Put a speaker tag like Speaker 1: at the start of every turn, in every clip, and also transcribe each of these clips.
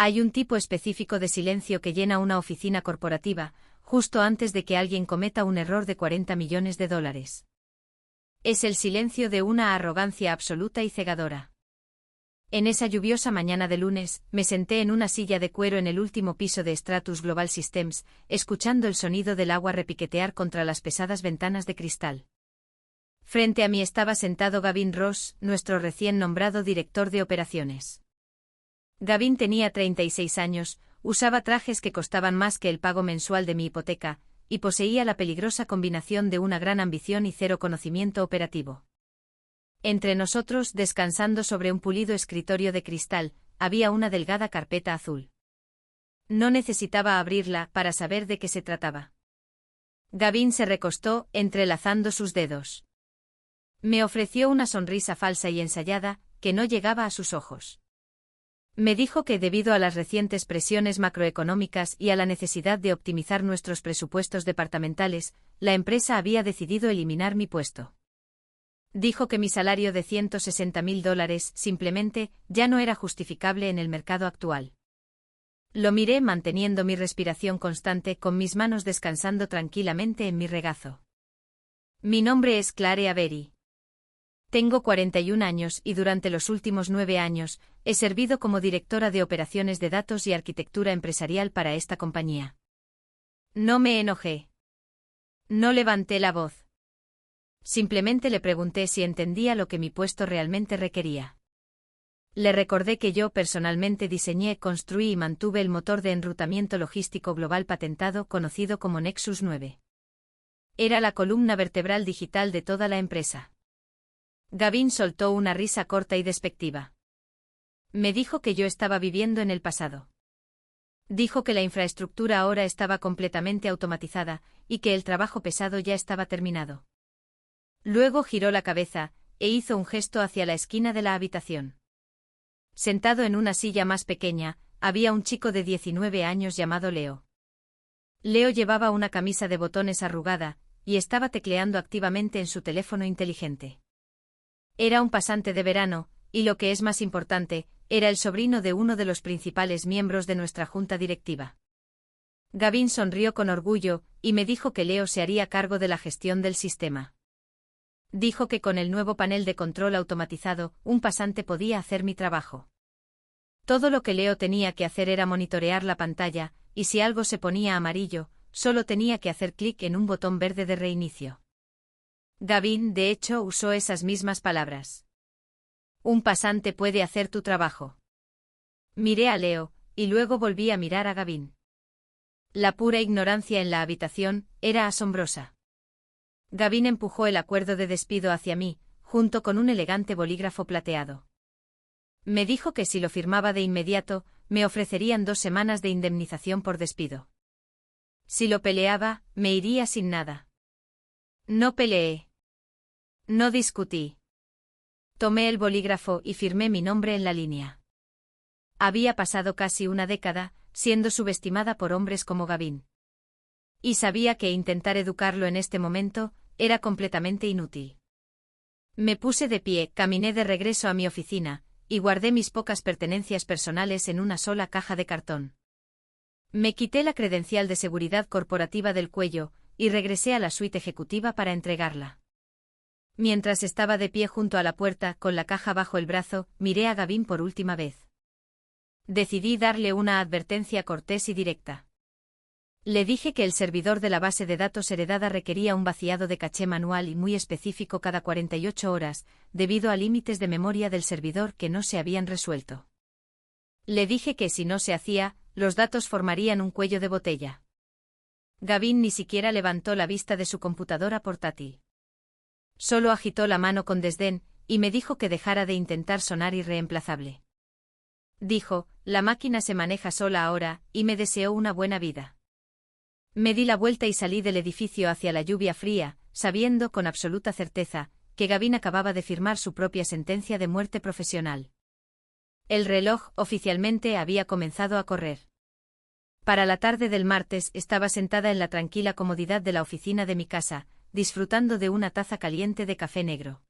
Speaker 1: Hay un tipo específico de silencio que llena una oficina corporativa, justo antes de que alguien cometa un error de 40 millones de dólares. Es el silencio de una arrogancia absoluta y cegadora. En esa lluviosa mañana de lunes, me senté en una silla de cuero en el último piso de Stratus Global Systems, escuchando el sonido del agua repiquetear contra las pesadas ventanas de cristal. Frente a mí estaba sentado Gavin Ross, nuestro recién nombrado director de operaciones. Gavin tenía 36 años, usaba trajes que costaban más que el pago mensual de mi hipoteca, y poseía la peligrosa combinación de una gran ambición y cero conocimiento operativo. Entre nosotros, descansando sobre un pulido escritorio de cristal, había una delgada carpeta azul. No necesitaba abrirla para saber de qué se trataba. Gavin se recostó, entrelazando sus dedos. Me ofreció una sonrisa falsa y ensayada, que no llegaba a sus ojos. Me dijo que debido a las recientes presiones macroeconómicas y a la necesidad de optimizar nuestros presupuestos departamentales, la empresa había decidido eliminar mi puesto. Dijo que mi salario de $160.000 simplemente ya no era justificable en el mercado actual. Lo miré manteniendo mi respiración constante con mis manos descansando tranquilamente en mi regazo. Mi nombre es Clare Avery. Tengo 41 años y durante los últimos 9 años he servido como directora de operaciones de datos y arquitectura empresarial para esta compañía. No me enojé. No levanté la voz. Simplemente le pregunté si entendía lo que mi puesto realmente requería. Le recordé que yo personalmente diseñé, construí y mantuve el motor de enrutamiento logístico global patentado conocido como Nexus 9. Era la columna vertebral digital de toda la empresa. Gavin soltó una risa corta y despectiva. Me dijo que yo estaba viviendo en el pasado. Dijo que la infraestructura ahora estaba completamente automatizada y que el trabajo pesado ya estaba terminado. Luego giró la cabeza e hizo un gesto hacia la esquina de la habitación. Sentado en una silla más pequeña, había un chico de 19 años llamado Leo. Leo llevaba una camisa de botones arrugada y estaba tecleando activamente en su teléfono inteligente. Era un pasante de verano, y lo que es más importante, era el sobrino de uno de los principales miembros de nuestra junta directiva. Gavin sonrió con orgullo y me dijo que Leo se haría cargo de la gestión del sistema. Dijo que con el nuevo panel de control automatizado, un pasante podía hacer mi trabajo. Todo lo que Leo tenía que hacer era monitorear la pantalla, y si algo se ponía amarillo, solo tenía que hacer clic en un botón verde de reinicio. Gavin, de hecho, usó esas mismas palabras. Un pasante puede hacer tu trabajo. Miré a Leo, y luego volví a mirar a Gavin. La pura ignorancia en la habitación era asombrosa. Gavin empujó el acuerdo de despido hacia mí, junto con un elegante bolígrafo plateado. Me dijo que si lo firmaba de inmediato, me ofrecerían 2 semanas de indemnización por despido. Si lo peleaba, me iría sin nada. No peleé. No discutí. Tomé el bolígrafo y firmé mi nombre en la línea. Había pasado casi una década, siendo subestimada por hombres como Gavin. Y sabía que intentar educarlo en este momento era completamente inútil. Me puse de pie, caminé de regreso a mi oficina, y guardé mis pocas pertenencias personales en una sola caja de cartón. Me quité la credencial de seguridad corporativa del cuello, y regresé a la suite ejecutiva para entregarla. Mientras estaba de pie junto a la puerta, con la caja bajo el brazo, miré a Gavin por última vez. Decidí darle una advertencia cortés y directa. Le dije que el servidor de la base de datos heredada requería un vaciado de caché manual y muy específico cada 48 horas, debido a límites de memoria del servidor que no se habían resuelto. Le dije que si no se hacía, los datos formarían un cuello de botella. Gavin ni siquiera levantó la vista de su computadora portátil. Solo agitó la mano con desdén, y me dijo que dejara de intentar sonar irreemplazable. Dijo, la máquina se maneja sola ahora, y me deseó una buena vida. Me di la vuelta y salí del edificio hacia la lluvia fría, sabiendo con absoluta certeza que Gavin acababa de firmar su propia sentencia de muerte profesional. El reloj oficialmente había comenzado a correr. Para la tarde del martes estaba sentada en la tranquila comodidad de la oficina de mi casa, disfrutando de una taza caliente de café negro.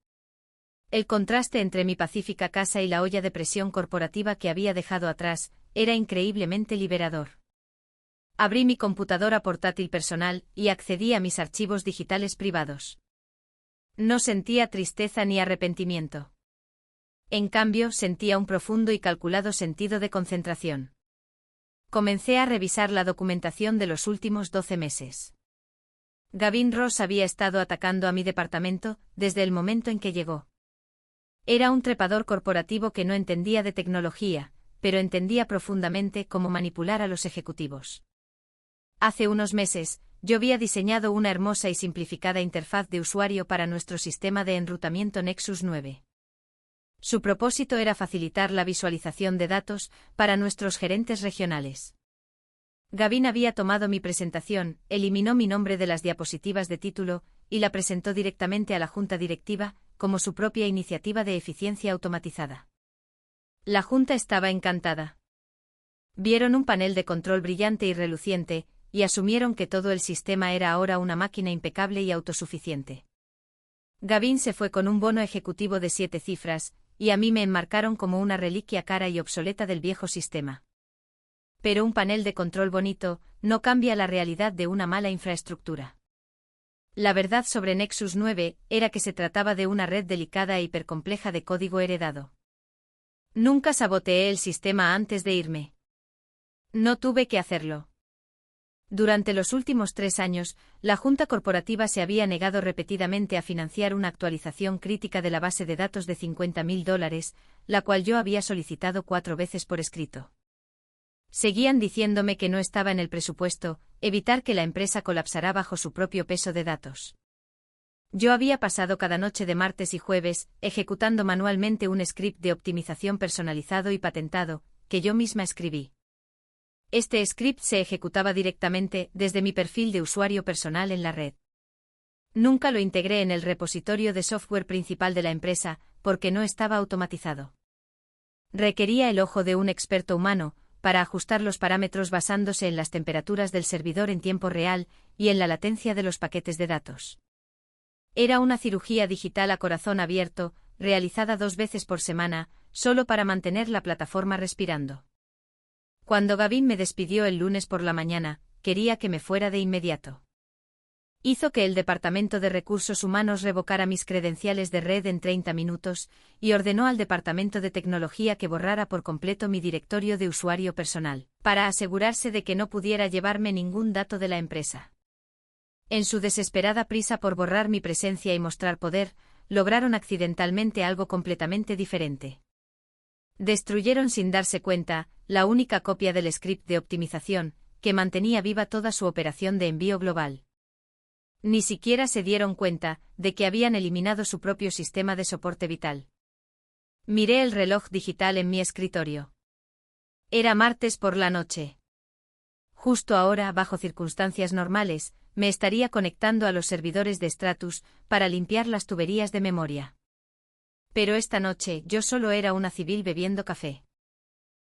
Speaker 1: El contraste entre mi pacífica casa y la olla de presión corporativa que había dejado atrás era increíblemente liberador. Abrí mi computadora portátil personal y accedí a mis archivos digitales privados. No sentía tristeza ni arrepentimiento. En cambio, sentía un profundo y calculado sentido de concentración. Comencé a revisar la documentación de los últimos 12 meses. Gavin Ross había estado atacando a mi departamento desde el momento en que llegó. Era un trepador corporativo que no entendía de tecnología, pero entendía profundamente cómo manipular a los ejecutivos. Hace unos meses, yo había diseñado una hermosa y simplificada interfaz de usuario para nuestro sistema de enrutamiento Nexus 9. Su propósito era facilitar la visualización de datos para nuestros gerentes regionales. Gavin había tomado mi presentación, eliminó mi nombre de las diapositivas de título y la presentó directamente a la junta directiva como su propia iniciativa de eficiencia automatizada. La junta estaba encantada. Vieron un panel de control brillante y reluciente y asumieron que todo el sistema era ahora una máquina impecable y autosuficiente. Gavin se fue con un bono ejecutivo de 7 cifras, y a mí me enmarcaron como una reliquia cara y obsoleta del viejo sistema. Pero un panel de control bonito no cambia la realidad de una mala infraestructura. La verdad sobre Nexus 9 era que se trataba de una red delicada e hipercompleja de código heredado. Nunca saboteé el sistema antes de irme. No tuve que hacerlo. Durante los últimos 3 años, la Junta Corporativa se había negado repetidamente a financiar una actualización crítica de la base de datos de $50.000, la cual yo había solicitado 4 veces por escrito. Seguían diciéndome que no estaba en el presupuesto evitar que la empresa colapsara bajo su propio peso de datos. Yo había pasado cada noche de martes y jueves ejecutando manualmente un script de optimización personalizado y patentado, que yo misma escribí. Este script se ejecutaba directamente desde mi perfil de usuario personal en la red. Nunca lo integré en el repositorio de software principal de la empresa, porque no estaba automatizado. Requería el ojo de un experto humano, para ajustar los parámetros basándose en las temperaturas del servidor en tiempo real y en la latencia de los paquetes de datos. Era una cirugía digital a corazón abierto, realizada 2 veces por semana, solo para mantener la plataforma respirando. Cuando Gavin me despidió el lunes por la mañana, quería que me fuera de inmediato. Hizo que el Departamento de Recursos Humanos revocara mis credenciales de red en 30 minutos y ordenó al Departamento de Tecnología que borrara por completo mi directorio de usuario personal, para asegurarse de que no pudiera llevarme ningún dato de la empresa. En su desesperada prisa por borrar mi presencia y mostrar poder, lograron accidentalmente algo completamente diferente. Destruyeron sin darse cuenta la única copia del script de optimización que mantenía viva toda su operación de envío global. Ni siquiera se dieron cuenta de que habían eliminado su propio sistema de soporte vital. Miré el reloj digital en mi escritorio. Era martes por la noche. Justo ahora, bajo circunstancias normales, me estaría conectando a los servidores de Stratus para limpiar las tuberías de memoria. Pero esta noche yo solo era una civil bebiendo café.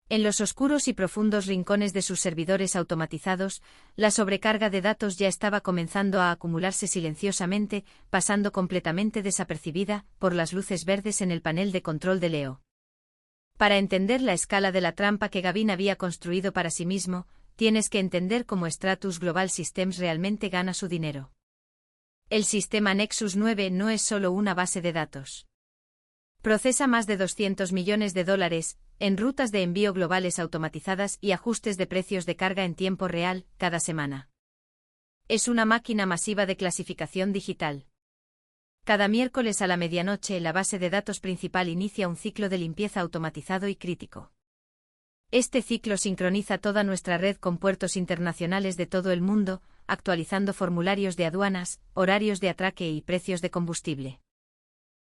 Speaker 1: En los oscuros y profundos rincones de sus servidores automatizados, la sobrecarga de datos ya estaba comenzando a acumularse silenciosamente, pasando completamente desapercibida por las luces verdes en el panel de control de Leo. Para entender la escala de la trampa que Gavin había construido para sí mismo, tienes que entender cómo Stratus Global Systems realmente gana su dinero. El sistema Nexus 9 no es solo una base de datos. Procesa más de $200 millones en rutas de envío globales automatizadas y ajustes de precios de carga en tiempo real, cada semana. Es una máquina masiva de clasificación digital. Cada miércoles a la medianoche, la base de datos principal inicia un ciclo de limpieza automatizado y crítico. Este ciclo sincroniza toda nuestra red con puertos internacionales de todo el mundo, actualizando formularios de aduanas, horarios de atraque y precios de combustible.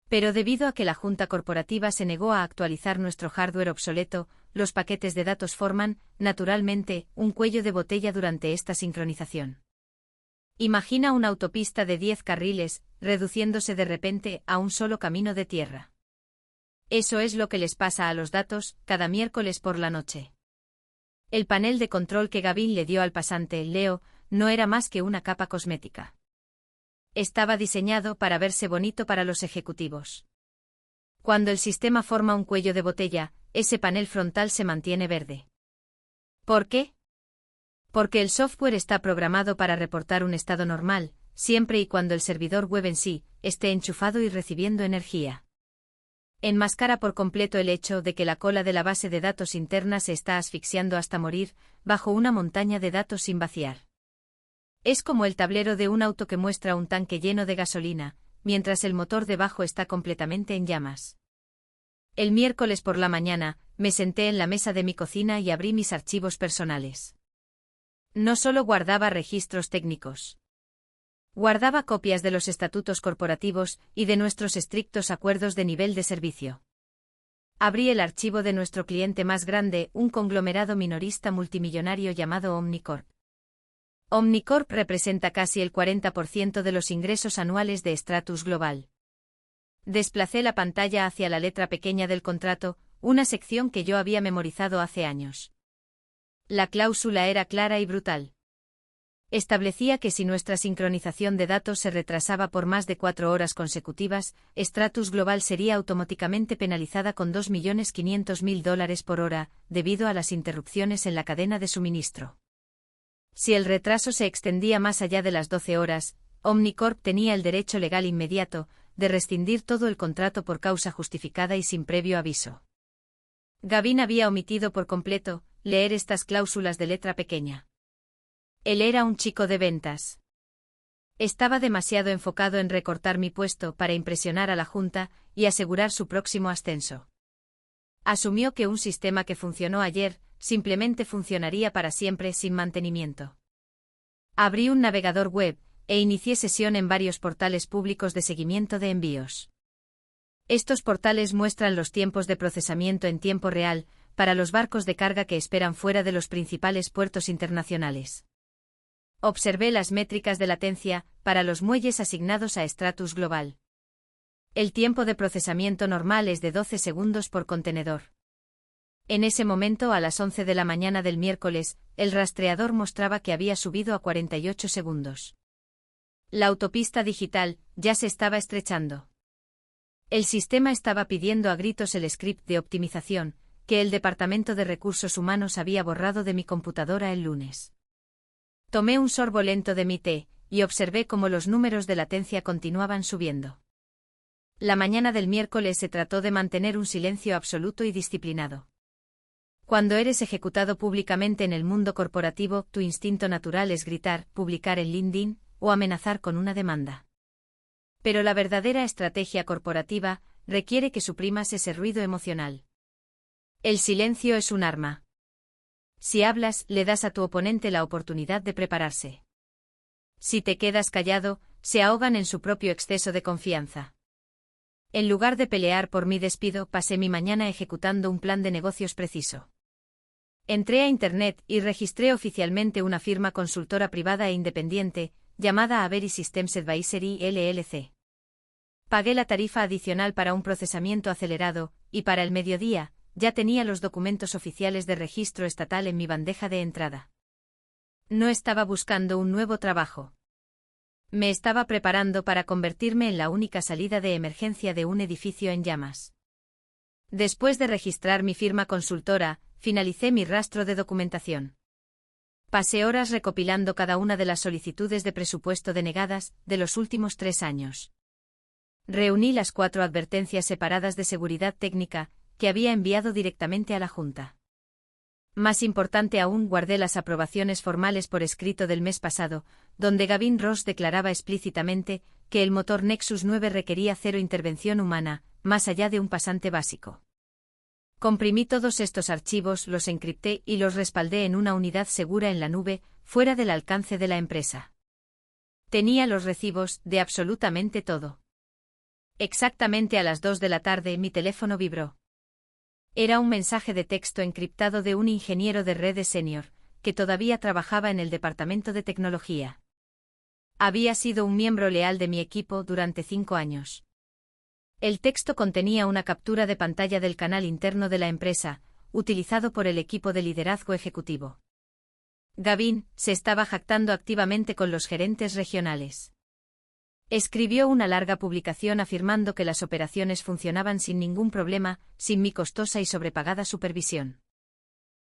Speaker 1: Pero debido a que la Junta Corporativa se negó a actualizar nuestro hardware obsoleto, los paquetes de datos forman, naturalmente, un cuello de botella durante esta sincronización. Imagina una autopista de 10 carriles, reduciéndose de repente a un solo camino de tierra. Eso es lo que les pasa a los datos, cada miércoles por la noche. El panel de control que Gavin le dio al pasante, Leo, no era más que una capa cosmética. Estaba diseñado para verse bonito para los ejecutivos. Cuando el sistema forma un cuello de botella, ese panel frontal se mantiene verde. ¿Por qué? Porque el software está programado para reportar un estado normal, siempre y cuando el servidor web en sí esté enchufado y recibiendo energía. Enmascara por completo el hecho de que la cola de la base de datos interna se está asfixiando hasta morir, bajo una montaña de datos sin vaciar. Es como el tablero de un auto que muestra un tanque lleno de gasolina, mientras el motor debajo está completamente en llamas. El miércoles por la mañana, me senté en la mesa de mi cocina y abrí mis archivos personales. No solo guardaba registros técnicos. Guardaba copias de los estatutos corporativos y de nuestros estrictos acuerdos de nivel de servicio. Abrí el archivo de nuestro cliente más grande, un conglomerado minorista multimillonario llamado Omnicorp. Omnicorp representa casi el 40% de los ingresos anuales de Stratus Global. Desplacé la pantalla hacia la letra pequeña del contrato, una sección que yo había memorizado hace años. La cláusula era clara y brutal. Establecía que si nuestra sincronización de datos se retrasaba por más de 4 horas consecutivas, Stratus Global sería automáticamente penalizada con $2.500.000 por hora, debido a las interrupciones en la cadena de suministro. Si el retraso se extendía más allá de las 12 horas, Omnicorp tenía el derecho legal inmediato de rescindir todo el contrato por causa justificada y sin previo aviso. Gavin había omitido por completo leer estas cláusulas de letra pequeña. Él era un chico de ventas. Estaba demasiado enfocado en recortar mi puesto para impresionar a la Junta y asegurar su próximo ascenso. Asumió que un sistema que funcionó ayer simplemente funcionaría para siempre sin mantenimiento. Abrí un navegador web e inicié sesión en varios portales públicos de seguimiento de envíos. Estos portales muestran los tiempos de procesamiento en tiempo real para los barcos de carga que esperan fuera de los principales puertos internacionales. Observé las métricas de latencia para los muelles asignados a Stratus Global. El tiempo de procesamiento normal es de 12 segundos por contenedor. En ese momento, a las 11 de la mañana del miércoles, el rastreador mostraba que había subido a 48 segundos. La autopista digital ya se estaba estrechando. El sistema estaba pidiendo a gritos el script de optimización que el Departamento de Recursos Humanos había borrado de mi computadora el lunes. Tomé un sorbo lento de mi té y observé cómo los números de latencia continuaban subiendo. La mañana del miércoles se trató de mantener un silencio absoluto y disciplinado. Cuando eres ejecutado públicamente en el mundo corporativo, tu instinto natural es gritar, publicar en LinkedIn o amenazar con una demanda. Pero la verdadera estrategia corporativa requiere que suprimas ese ruido emocional. El silencio es un arma. Si hablas, le das a tu oponente la oportunidad de prepararse. Si te quedas callado, se ahogan en su propio exceso de confianza. En lugar de pelear por mi despido, pasé mi mañana ejecutando un plan de negocios preciso. Entré a Internet y registré oficialmente una firma consultora privada e independiente, llamada Avery Systems Advisory LLC. Pagué la tarifa adicional para un procesamiento acelerado, y para el mediodía, ya tenía los documentos oficiales de registro estatal en mi bandeja de entrada. No estaba buscando un nuevo trabajo. Me estaba preparando para convertirme en la única salida de emergencia de un edificio en llamas. Después de registrar mi firma consultora, finalicé mi rastro de documentación. Pasé horas recopilando cada una de las solicitudes de presupuesto denegadas de los últimos 3 años. Reuní las 4 advertencias separadas de seguridad técnica que había enviado directamente a la Junta. Más importante aún, guardé las aprobaciones formales por escrito del mes pasado, donde Gavin Ross declaraba explícitamente que el motor Nexus 9 requería 0 intervención humana, más allá de un pasante básico. Comprimí todos estos archivos, los encripté y los respaldé en una unidad segura en la nube, fuera del alcance de la empresa. Tenía los recibos de absolutamente todo. Exactamente a las 2 de la tarde mi teléfono vibró. Era un mensaje de texto encriptado de un ingeniero de redes senior, que todavía trabajaba en el departamento de tecnología. Había sido un miembro leal de mi equipo durante 5 años. El texto contenía una captura de pantalla del canal interno de la empresa, utilizado por el equipo de liderazgo ejecutivo. Gavin se estaba jactando activamente con los gerentes regionales. Escribió una larga publicación afirmando que las operaciones funcionaban sin ningún problema, sin mi costosa y sobrepagada supervisión.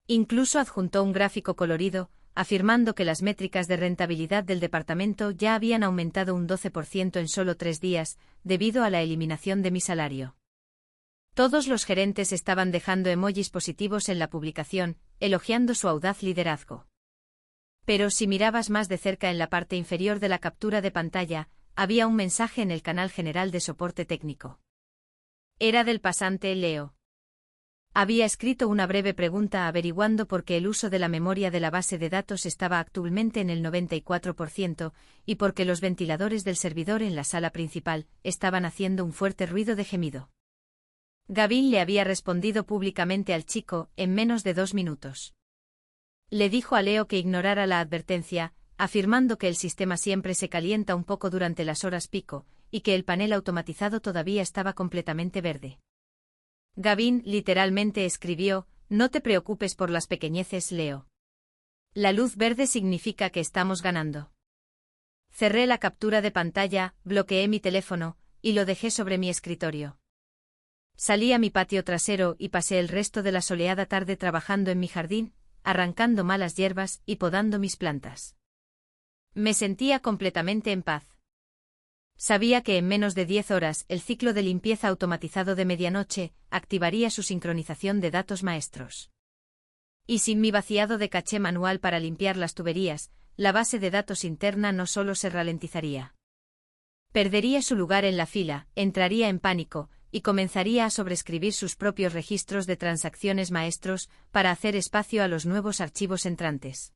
Speaker 1: Incluso adjuntó un gráfico colorido, afirmando que las métricas de rentabilidad del departamento ya habían aumentado un 12% en solo 3 días, debido a la eliminación de mi salario. Todos los gerentes estaban dejando emojis positivos en la publicación, elogiando su audaz liderazgo. Pero si mirabas más de cerca en la parte inferior de la captura de pantalla, había un mensaje en el canal general de soporte técnico. Era del pasante Leo. Había escrito una breve pregunta averiguando por qué el uso de la memoria de la base de datos estaba actualmente en el 94% y por qué los ventiladores del servidor en la sala principal estaban haciendo un fuerte ruido de gemido. Gavin le había respondido públicamente al chico en menos de 2 minutos. Le dijo a Leo que ignorara la advertencia, afirmando que el sistema siempre se calienta un poco durante las horas pico y que el panel automatizado todavía estaba completamente verde. Gavin literalmente escribió: «No te preocupes por las pequeñeces, Leo. La luz verde significa que estamos ganando». Cerré la captura de pantalla, bloqueé mi teléfono, y lo dejé sobre mi escritorio. Salí a mi patio trasero y pasé el resto de la soleada tarde trabajando en mi jardín, arrancando malas hierbas y podando mis plantas. Me sentía completamente en paz. Sabía que en menos de 10 horas el ciclo de limpieza automatizado de medianoche activaría su sincronización de datos maestros. Y sin mi vaciado de caché manual para limpiar las tuberías, la base de datos interna no solo se ralentizaría. Perdería su lugar en la fila, entraría en pánico, y comenzaría a sobreescribir sus propios registros de transacciones maestros para hacer espacio a los nuevos archivos entrantes.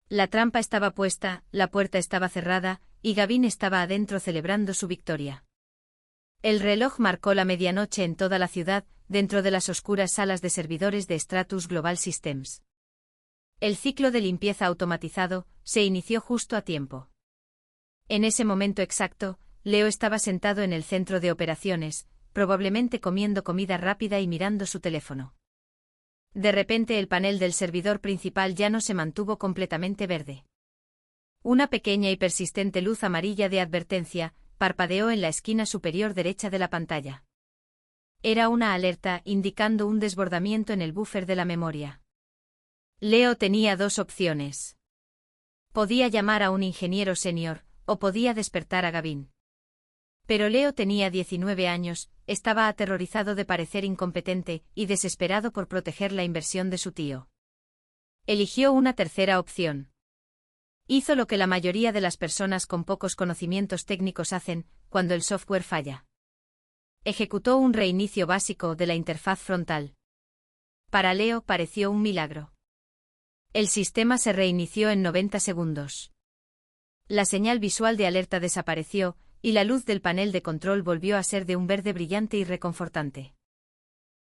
Speaker 1: La trampa estaba puesta, la puerta estaba cerrada, y Gavin estaba adentro celebrando su victoria. El reloj marcó la medianoche en toda la ciudad, dentro de las oscuras salas de servidores de Stratus Global Systems. El ciclo de limpieza automatizado se inició justo a tiempo. En ese momento exacto, Leo estaba sentado en el centro de operaciones, probablemente comiendo comida rápida y mirando su teléfono. De repente el panel del servidor principal ya no se mantuvo completamente verde. Una pequeña y persistente luz amarilla de advertencia parpadeó en la esquina superior derecha de la pantalla. Era una alerta indicando un desbordamiento en el buffer de la memoria. Leo tenía 2 opciones. Podía llamar a un ingeniero senior, o podía despertar a Gavin. Pero Leo tenía 19 años, estaba aterrorizado de parecer incompetente y desesperado por proteger la inversión de su tío. Eligió una tercera opción. Hizo lo que la mayoría de las personas con pocos conocimientos técnicos hacen cuando el software falla. Ejecutó un reinicio básico de la interfaz frontal. Para Leo pareció un milagro. El sistema se reinició en 90 segundos. La señal visual de alerta desapareció, y la luz del panel de control volvió a ser de un verde brillante y reconfortante.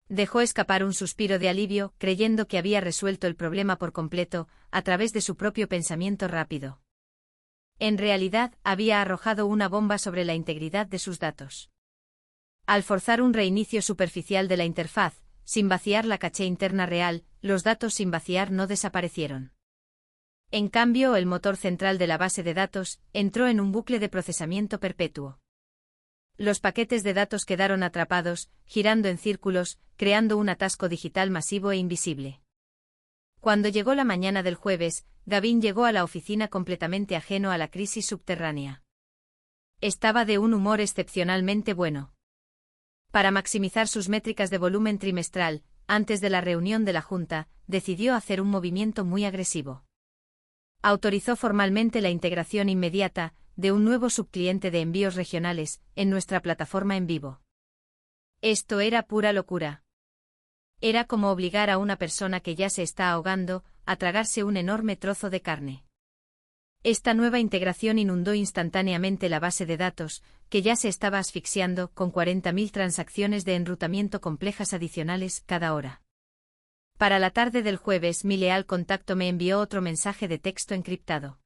Speaker 1: Dejó escapar un suspiro de alivio, creyendo que había resuelto el problema por completo, a través de su propio pensamiento rápido. En realidad, había arrojado una bomba sobre la integridad de sus datos. Al forzar un reinicio superficial de la interfaz, sin vaciar la caché interna real, los datos sin vaciar no desaparecieron. En cambio, el motor central de la base de datos entró en un bucle de procesamiento perpetuo. Los paquetes de datos quedaron atrapados, girando en círculos, creando un atasco digital masivo e invisible. Cuando llegó la mañana del jueves, Gavin llegó a la oficina completamente ajeno a la crisis subterránea. Estaba de un humor excepcionalmente bueno. Para maximizar sus métricas de volumen trimestral, antes de la reunión de la Junta, decidió hacer un movimiento muy agresivo. Autorizó formalmente la integración inmediata de un nuevo subcliente de envíos regionales en nuestra plataforma en vivo. Esto era pura locura. Era como obligar a una persona que ya se está ahogando a tragarse un enorme trozo de carne. Esta nueva integración inundó instantáneamente la base de datos, que ya se estaba asfixiando con 40.000 transacciones de enrutamiento complejas adicionales cada hora. Para la tarde del jueves, mi leal contacto me envió otro mensaje de texto encriptado.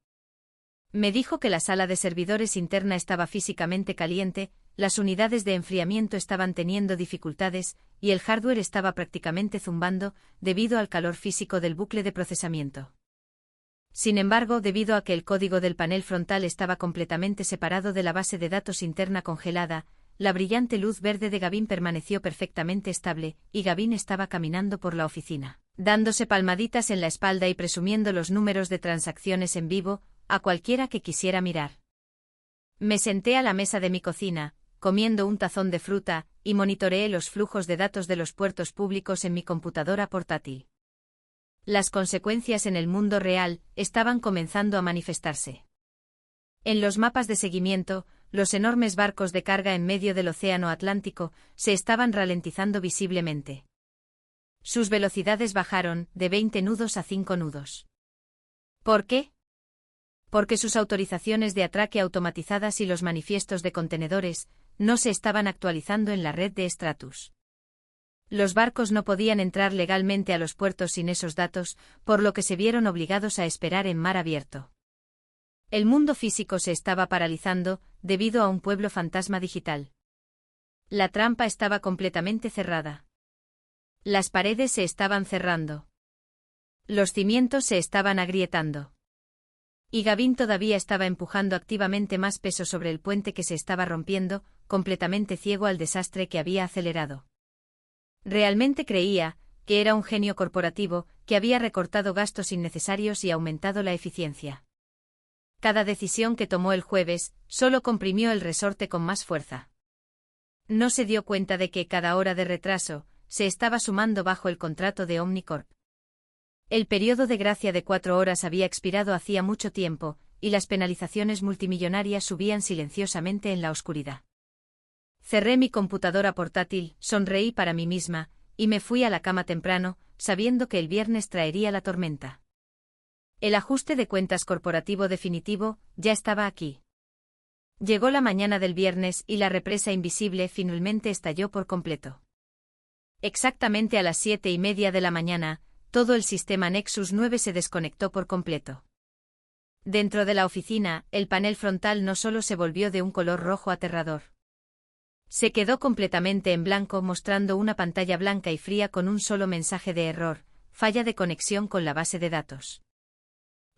Speaker 1: Me dijo que la sala de servidores interna estaba físicamente caliente, las unidades de enfriamiento estaban teniendo dificultades, y el hardware estaba prácticamente zumbando, debido al calor físico del bucle de procesamiento. Sin embargo, debido a que el código del panel frontal estaba completamente separado de la base de datos interna congelada, la brillante luz verde de Gavin permaneció perfectamente estable, y Gavin estaba caminando por la oficina. dándose palmaditas en la espalda y presumiendo los números de transacciones en vivo, a cualquiera que quisiera mirar. Me senté a la mesa de mi cocina, comiendo un tazón de fruta, y monitoreé los flujos de datos de los puertos públicos en mi computadora portátil. Las consecuencias en el mundo real estaban comenzando a manifestarse. En los mapas de seguimiento, los enormes barcos de carga en medio del océano Atlántico se estaban ralentizando visiblemente. Sus velocidades bajaron de 20 nudos a 5 nudos. ¿Por qué? Porque sus autorizaciones de atraque automatizadas y los manifiestos de contenedores no se estaban actualizando en la red de Stratus. Los barcos no podían entrar legalmente a los puertos sin esos datos, por lo que se vieron obligados a esperar en mar abierto. El mundo físico se estaba paralizando, debido a un pueblo fantasma digital. La trampa estaba completamente cerrada. Las paredes se estaban cerrando. Los cimientos se estaban agrietando. Y Gavin todavía estaba empujando activamente más peso sobre el puente que se estaba rompiendo, completamente ciego al desastre que había acelerado. Realmente creía que era un genio corporativo que había recortado gastos innecesarios y aumentado la eficiencia. Cada decisión que tomó el jueves solo comprimió el resorte con más fuerza. No se dio cuenta de que cada hora de retraso se estaba sumando bajo el contrato de Omnicorp. El periodo de gracia de 4 horas había expirado hacía mucho tiempo, y las penalizaciones multimillonarias subían silenciosamente en la oscuridad. Cerré mi computadora portátil, sonreí para mí misma, y me fui a la cama temprano, sabiendo que el viernes traería la tormenta. El ajuste de cuentas corporativo definitivo ya estaba aquí. Llegó la mañana del viernes y la represa invisible finalmente estalló por completo. Exactamente a las 7:30 de la mañana, todo el sistema Nexus 9 se desconectó por completo. Dentro de la oficina, el panel frontal no solo se volvió de un color rojo aterrador. Se quedó completamente en blanco mostrando una pantalla blanca y fría con un solo mensaje de error, falla de conexión con la base de datos.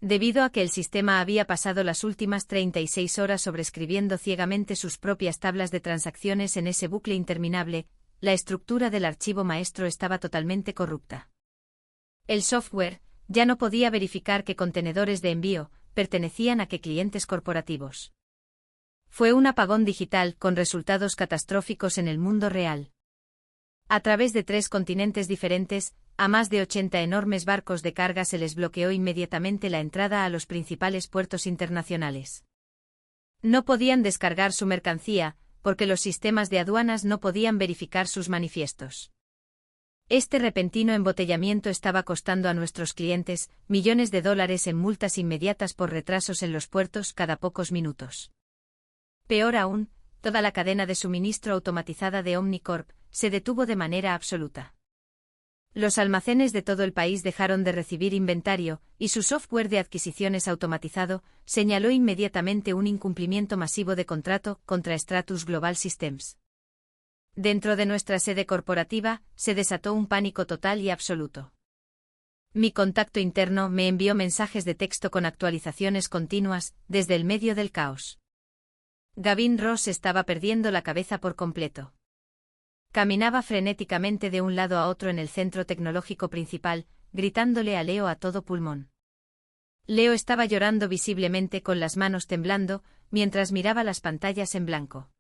Speaker 1: Debido a que el sistema había pasado las últimas 36 horas sobreescribiendo ciegamente sus propias tablas de transacciones en ese bucle interminable, la estructura del archivo maestro estaba totalmente corrupta. El software ya no podía verificar qué contenedores de envío pertenecían a qué clientes corporativos. Fue un apagón digital con resultados catastróficos en el mundo real. A través de 3 continentes diferentes, a más de 80 enormes barcos de carga se les bloqueó inmediatamente la entrada a los principales puertos internacionales. No podían descargar su mercancía, porque los sistemas de aduanas no podían verificar sus manifiestos. Este repentino embotellamiento estaba costando a nuestros clientes millones de dólares en multas inmediatas por retrasos en los puertos cada pocos minutos. Peor aún, toda la cadena de suministro automatizada de Omnicorp se detuvo de manera absoluta. Los almacenes de todo el país dejaron de recibir inventario, y su software de adquisiciones automatizado señaló inmediatamente un incumplimiento masivo de contrato contra Stratus Global Systems. Dentro de nuestra sede corporativa, se desató un pánico total y absoluto. Mi contacto interno me envió mensajes de texto con actualizaciones continuas, desde el medio del caos. Gavin Ross estaba perdiendo la cabeza por completo. Caminaba frenéticamente de un lado a otro en el centro tecnológico principal, gritándole a Leo a todo pulmón. Leo estaba llorando visiblemente con las manos temblando, mientras miraba las pantallas en blanco.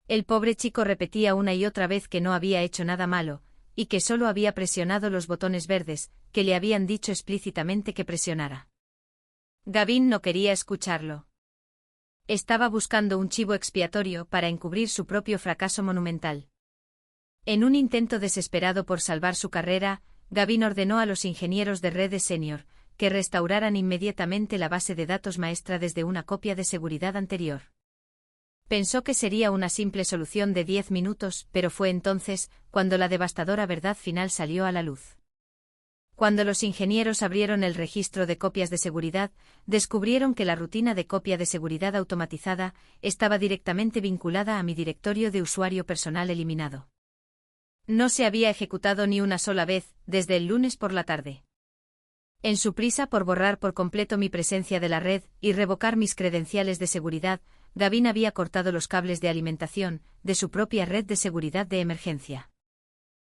Speaker 1: El pobre chico repetía una y otra vez que no había hecho nada malo, y que solo había presionado los botones verdes, que le habían dicho explícitamente que presionara. Gavin no quería escucharlo. Estaba buscando un chivo expiatorio para encubrir su propio fracaso monumental. En un intento desesperado por salvar su carrera, Gavin ordenó a los ingenieros de redes senior que restauraran inmediatamente la base de datos maestra desde una copia de seguridad anterior. Pensó que sería una simple solución de 10 minutos, pero fue entonces cuando la devastadora verdad final salió a la luz. Cuando los ingenieros abrieron el registro de copias de seguridad, descubrieron que la rutina de copia de seguridad automatizada estaba directamente vinculada a mi directorio de usuario personal eliminado. No se había ejecutado ni una sola vez, desde el lunes por la tarde. En su prisa por borrar por completo mi presencia de la red y revocar mis credenciales de seguridad, Gavin había cortado los cables de alimentación de su propia red de seguridad de emergencia.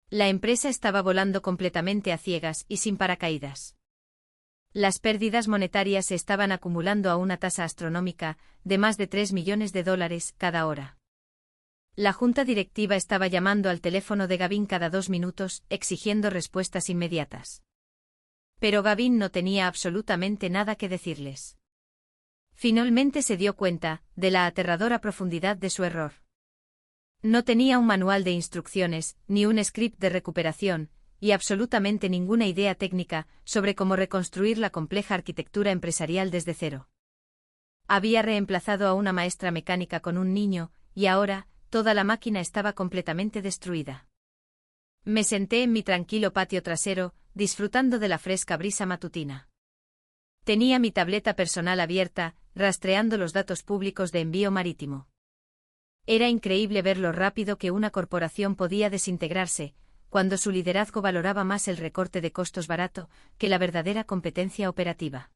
Speaker 1: La empresa estaba volando completamente a ciegas y sin paracaídas. Las pérdidas monetarias se estaban acumulando a una tasa astronómica de más de 3 millones de dólares cada hora. La junta directiva estaba llamando al teléfono de Gavin cada 2 minutos, exigiendo respuestas inmediatas. Pero Gavin no tenía absolutamente nada que decirles. Finalmente se dio cuenta de la aterradora profundidad de su error. No tenía un manual de instrucciones, ni un script de recuperación, y absolutamente ninguna idea técnica sobre cómo reconstruir la compleja arquitectura empresarial desde cero. Había reemplazado a una maestra mecánica con un niño, y ahora, toda la máquina estaba completamente destruida. Me senté en mi tranquilo patio trasero, disfrutando de la fresca brisa matutina. Tenía mi tableta personal abierta, rastreando los datos públicos de envío marítimo. Era increíble ver lo rápido que una corporación podía desintegrarse, cuando su liderazgo valoraba más el recorte de costos barato que la verdadera competencia operativa.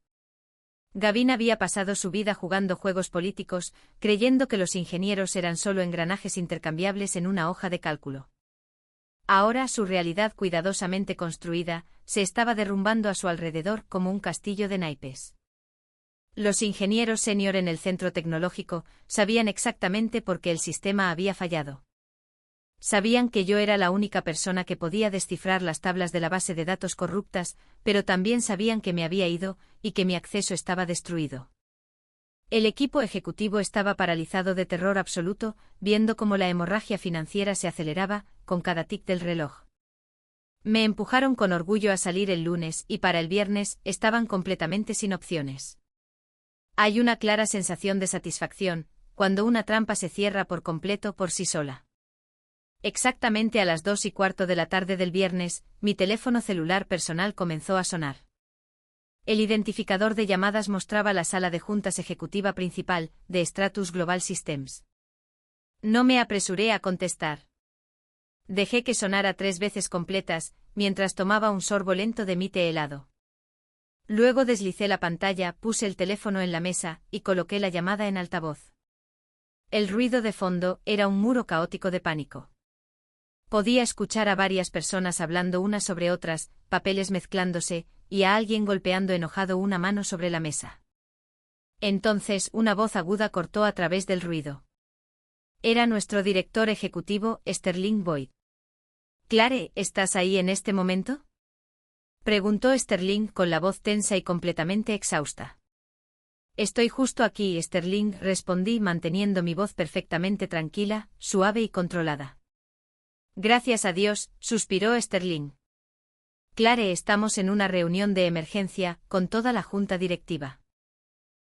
Speaker 1: Gavin había pasado su vida jugando juegos políticos, creyendo que los ingenieros eran solo engranajes intercambiables en una hoja de cálculo. Ahora su realidad cuidadosamente construida se estaba derrumbando a su alrededor como un castillo de naipes. Los ingenieros senior en el centro tecnológico sabían exactamente por qué el sistema había fallado. Sabían que yo era la única persona que podía descifrar las tablas de la base de datos corruptas, pero también sabían que me había ido y que mi acceso estaba destruido. El equipo ejecutivo estaba paralizado de terror absoluto, viendo cómo la hemorragia financiera se aceleraba con cada tic del reloj. Me empujaron con orgullo a salir el lunes y para el viernes estaban completamente sin opciones. Hay una clara sensación de satisfacción cuando una trampa se cierra por completo por sí sola. Exactamente a las 2:15 de la tarde del viernes, mi teléfono celular personal comenzó a sonar. El identificador de llamadas mostraba la sala de juntas ejecutiva principal de Stratus Global Systems. No me apresuré a contestar. Dejé que sonara 3 veces completas, mientras tomaba un sorbo lento de mi té helado. Luego deslicé la pantalla, puse el teléfono en la mesa y coloqué la llamada en altavoz. El ruido de fondo era un muro caótico de pánico. Podía escuchar a varias personas hablando unas sobre otras, papeles mezclándose, y a alguien golpeando enojado una mano sobre la mesa. Entonces una voz aguda cortó a través del ruido. Era nuestro director ejecutivo, Sterling Boyd. «Clare, ¿estás ahí en este momento?», preguntó Sterling con la voz tensa y completamente exhausta. «Estoy justo aquí, Sterling», respondí manteniendo mi voz perfectamente tranquila, suave y controlada. «Gracias a Dios», suspiró Sterling. «Clare, estamos en una reunión de emergencia, con toda la junta directiva.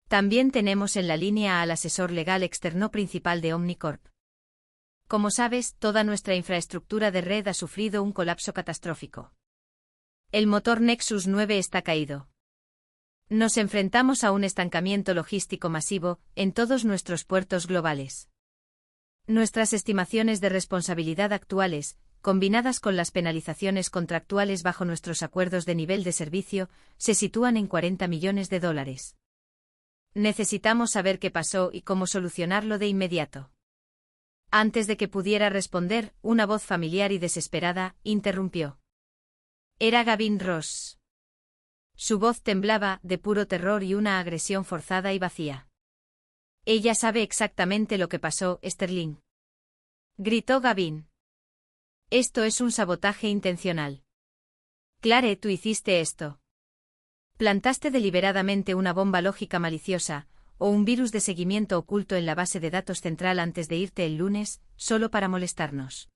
Speaker 1: También tenemos en la línea al asesor legal externo principal de Omnicorp. Como sabes, toda nuestra infraestructura de red ha sufrido un colapso catastrófico. El motor Nexus 9 está caído. Nos enfrentamos a un estancamiento logístico masivo en todos nuestros puertos globales. Nuestras estimaciones de responsabilidad actuales, combinadas con las penalizaciones contractuales bajo nuestros acuerdos de nivel de servicio, se sitúan en 40 millones de dólares. Necesitamos saber qué pasó y cómo solucionarlo de inmediato». Antes de que pudiera responder, una voz familiar y desesperada interrumpió. Era Gavin Ross. Su voz temblaba de puro terror y una agresión forzada y vacía. «Ella sabe exactamente lo que pasó, Sterling», gritó Gavin. «Esto es un sabotaje intencional. Clare, tú hiciste esto. Plantaste deliberadamente una bomba lógica maliciosa, o un virus de seguimiento oculto en la base de datos central antes de irte el lunes, solo para molestarnos.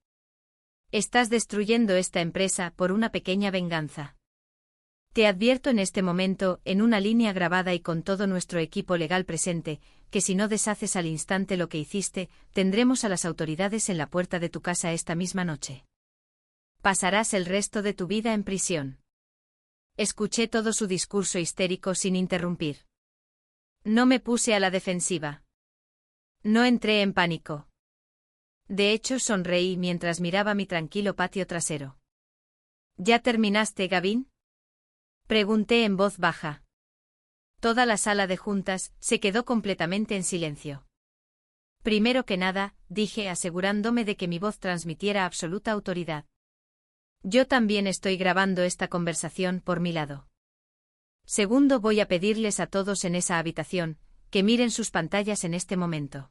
Speaker 1: Estás destruyendo esta empresa por una pequeña venganza. Te advierto en este momento, en una línea grabada y con todo nuestro equipo legal presente, que si no deshaces al instante lo que hiciste, tendremos a las autoridades en la puerta de tu casa esta misma noche. Pasarás el resto de tu vida en prisión». Escuché todo su discurso histérico sin interrumpir. No me puse a la defensiva. No entré en pánico. De hecho, sonreí mientras miraba mi tranquilo patio trasero. «¿Ya terminaste, Gavin?», pregunté en voz baja. Toda la sala de juntas se quedó completamente en silencio. «Primero que nada», dije asegurándome de que mi voz transmitiera absoluta autoridad. Yo también estoy grabando esta conversación por mi lado. Segundo, voy a pedirles a todos en esa habitación que miren sus pantallas en este momento.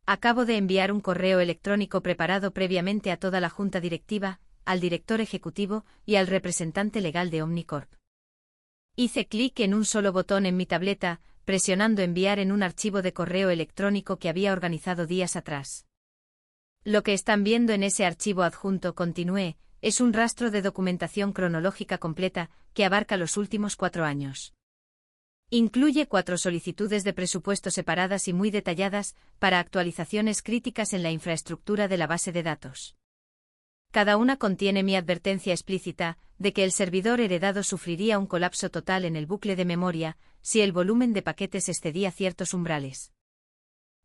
Speaker 1: Acabo de enviar un correo electrónico preparado previamente a toda la junta directiva, al director ejecutivo y al representante legal de Omnicorp. Hice clic en un solo botón en mi tableta, presionando enviar en un archivo de correo electrónico que había organizado días atrás. Lo que están viendo en ese archivo adjunto, continué, es un rastro de documentación cronológica completa que abarca los últimos 4 años. Incluye 4 solicitudes de presupuesto separadas y muy detalladas para actualizaciones críticas en la infraestructura de la base de datos. Cada una contiene mi advertencia explícita de que el servidor heredado sufriría un colapso total en el bucle de memoria si el volumen de paquetes excedía ciertos umbrales.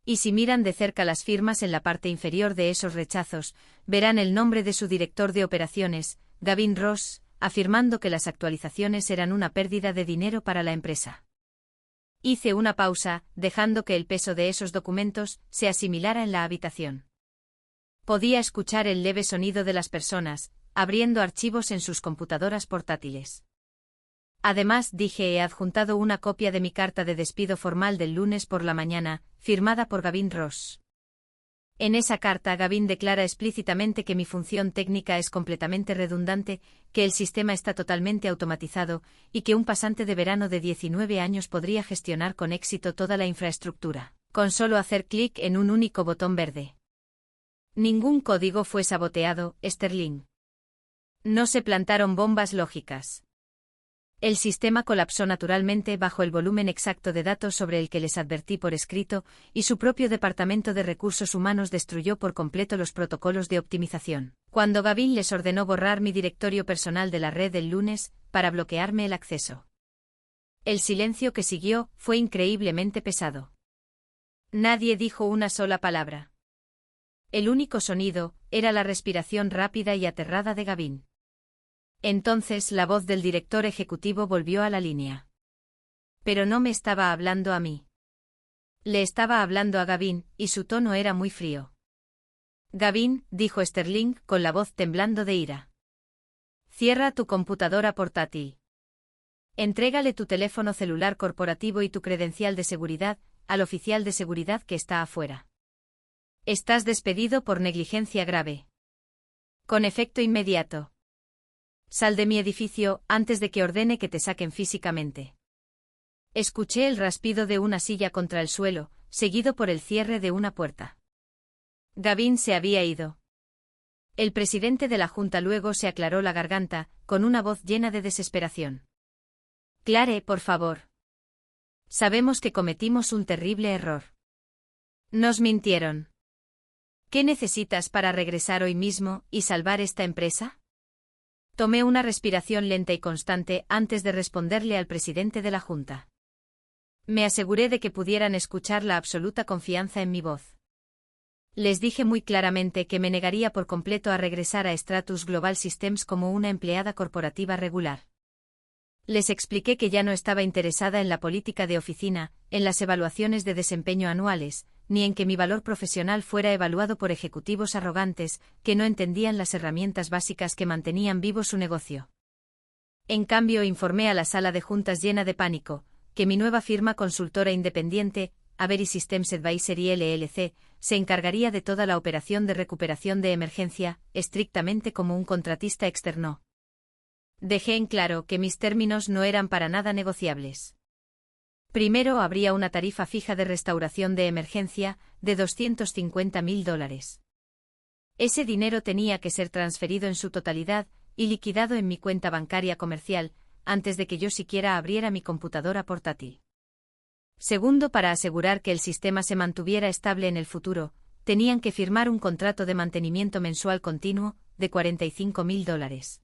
Speaker 1: Y si miran de cerca las firmas en la parte inferior de esos rechazos, verán el nombre de su director de operaciones, Gavin Ross, afirmando que las actualizaciones eran una pérdida de dinero para la empresa. Hice una pausa, dejando que el peso de esos documentos se asimilara en la habitación. Podía escuchar el leve sonido de las personas, abriendo archivos en sus computadoras portátiles. Además, dije, he adjuntado una copia de mi carta de despido formal del lunes por la mañana, firmada por Gavin Ross. En esa carta, Gavin declara explícitamente que mi función técnica es completamente redundante, que el sistema está totalmente automatizado y que un pasante de verano de 19 años podría gestionar con éxito toda la infraestructura, con solo hacer clic en un único botón verde. Ningún código fue saboteado, Sterling. No se plantaron bombas lógicas. El sistema colapsó naturalmente bajo el volumen exacto de datos sobre el que les advertí por escrito, y su propio departamento de recursos humanos destruyó por completo los protocolos de optimización, cuando Gavin les ordenó borrar mi directorio personal de la red el lunes, para bloquearme el acceso. El silencio que siguió fue increíblemente pesado. Nadie dijo una sola palabra. El único sonido era la respiración rápida y aterrada de Gavin. Entonces la voz del director ejecutivo volvió a la línea. Pero no me estaba hablando a mí. Le estaba hablando a Gavin, y su tono era muy frío. Gavin, dijo Sterling, con la voz temblando de ira. Cierra tu computadora portátil. Entrégale tu teléfono celular corporativo y tu credencial de seguridad al oficial de seguridad que está afuera. Estás despedido por negligencia grave. Con efecto inmediato. Sal de mi edificio antes de que ordene que te saquen físicamente. Escuché el raspido de una silla contra el suelo, seguido por el cierre de una puerta. Gavin se había ido. El presidente de la Junta luego se aclaró la garganta, con una voz llena de desesperación. Clare, por favor. Sabemos que cometimos un terrible error. Nos mintieron. ¿Qué necesitas para regresar hoy mismo y salvar esta empresa? Tomé una respiración lenta y constante antes de responderle al presidente de la Junta. Me aseguré de que pudieran escuchar la absoluta confianza en mi voz. Les dije muy claramente que me negaría por completo a regresar a Stratus Global Systems como una empleada corporativa regular. Les expliqué que ya no estaba interesada en la política de oficina, en las evaluaciones de desempeño anuales, ni en que mi valor profesional fuera evaluado por ejecutivos arrogantes que no entendían las herramientas básicas que mantenían vivo su negocio. En cambio, informé a la sala de juntas llena de pánico, que mi nueva firma consultora independiente, Avery Systems Advisory LLC, se encargaría de toda la operación de recuperación de emergencia, estrictamente como un contratista externo. Dejé en claro que mis términos no eran para nada negociables. Primero, habría una tarifa fija de restauración de emergencia de $250.000. Ese dinero tenía que ser transferido en su totalidad y liquidado en mi cuenta bancaria comercial, antes de que yo siquiera abriera mi computadora portátil. Segundo, para asegurar que el sistema se mantuviera estable en el futuro, tenían que firmar un contrato de mantenimiento mensual continuo de $45.000.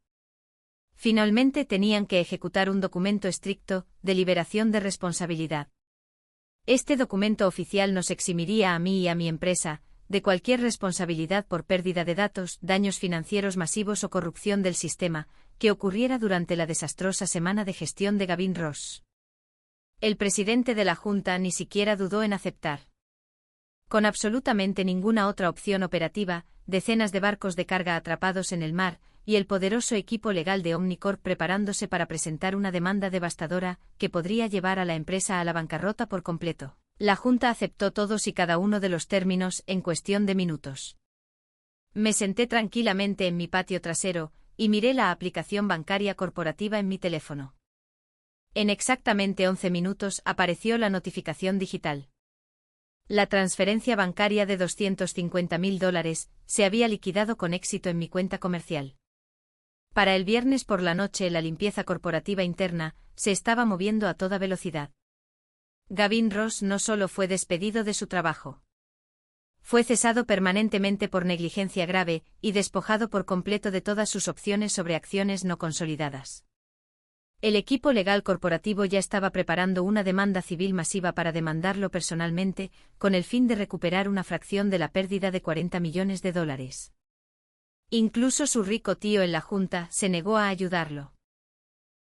Speaker 1: Finalmente, tenían que ejecutar un documento estricto de liberación de responsabilidad. Este documento oficial nos eximiría a mí y a mi empresa de cualquier responsabilidad por pérdida de datos, daños financieros masivos o corrupción del sistema que ocurriera durante la desastrosa semana de gestión de Gavin Ross. El presidente de la Junta ni siquiera dudó en aceptar. Con absolutamente ninguna otra opción operativa, decenas de barcos de carga atrapados en el mar, y el poderoso equipo legal de Omnicorp preparándose para presentar una demanda devastadora que podría llevar a la empresa a la bancarrota por completo. La Junta aceptó todos y cada uno de los términos en cuestión de minutos. Me senté tranquilamente en mi patio trasero y miré la aplicación bancaria corporativa en mi teléfono. En exactamente 11 minutos apareció la notificación digital. La transferencia bancaria de $250.000 se había liquidado con éxito en mi cuenta comercial. Para el viernes por la noche la limpieza corporativa interna se estaba moviendo a toda velocidad. Gavin Ross no solo fue despedido de su trabajo. Fue cesado permanentemente por negligencia grave y despojado por completo de todas sus opciones sobre acciones no consolidadas. El equipo legal corporativo ya estaba preparando una demanda civil masiva para demandarlo personalmente, con el fin de recuperar una fracción de la pérdida de $40 millones. Incluso su rico tío en la Junta se negó a ayudarlo.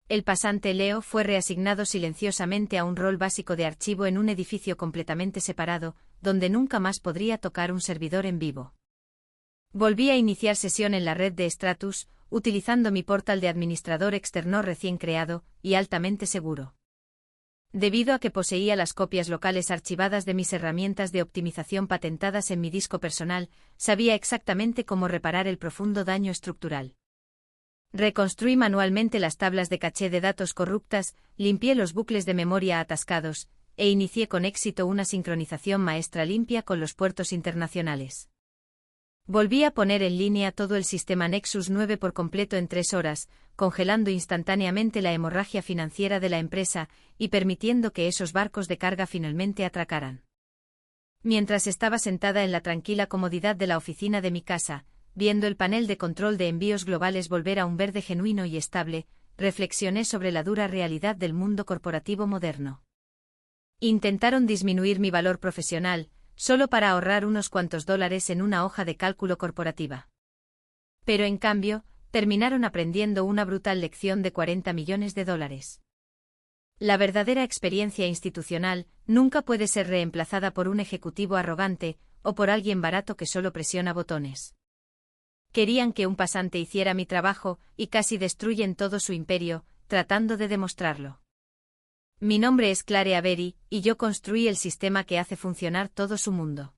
Speaker 1: El pasante Leo fue reasignado silenciosamente a un rol básico de archivo en un edificio completamente separado, donde nunca más podría tocar un servidor en vivo. Volví a iniciar sesión en la red de Stratus, utilizando mi portal de administrador externo recién creado y altamente seguro. Debido a que poseía las copias locales archivadas de mis herramientas de optimización patentadas en mi disco personal, sabía exactamente cómo reparar el profundo daño estructural. Reconstruí manualmente las tablas de caché de datos corruptas, limpié los bucles de memoria atascados, e inicié con éxito una sincronización maestra limpia con los puertos internacionales. Volví a poner en línea todo el sistema Nexus 9 por completo en 3 horas, congelando instantáneamente la hemorragia financiera de la empresa y permitiendo que esos barcos de carga finalmente atracaran. Mientras estaba sentada en la tranquila comodidad de la oficina de mi casa, viendo el panel de control de envíos globales volver a un verde genuino y estable, reflexioné sobre la dura realidad del mundo corporativo moderno. Intentaron disminuir mi valor profesional, solo para ahorrar unos cuantos dólares en una hoja de cálculo corporativa. Pero en cambio, terminaron aprendiendo una brutal lección de $40 millones. La verdadera experiencia institucional nunca puede ser reemplazada por un ejecutivo arrogante o por alguien barato que solo presiona botones. Querían que un pasante hiciera mi trabajo y casi destruyen todo su imperio, tratando de demostrarlo. Mi nombre es Clare Avery y yo construí el sistema que hace funcionar todo su mundo.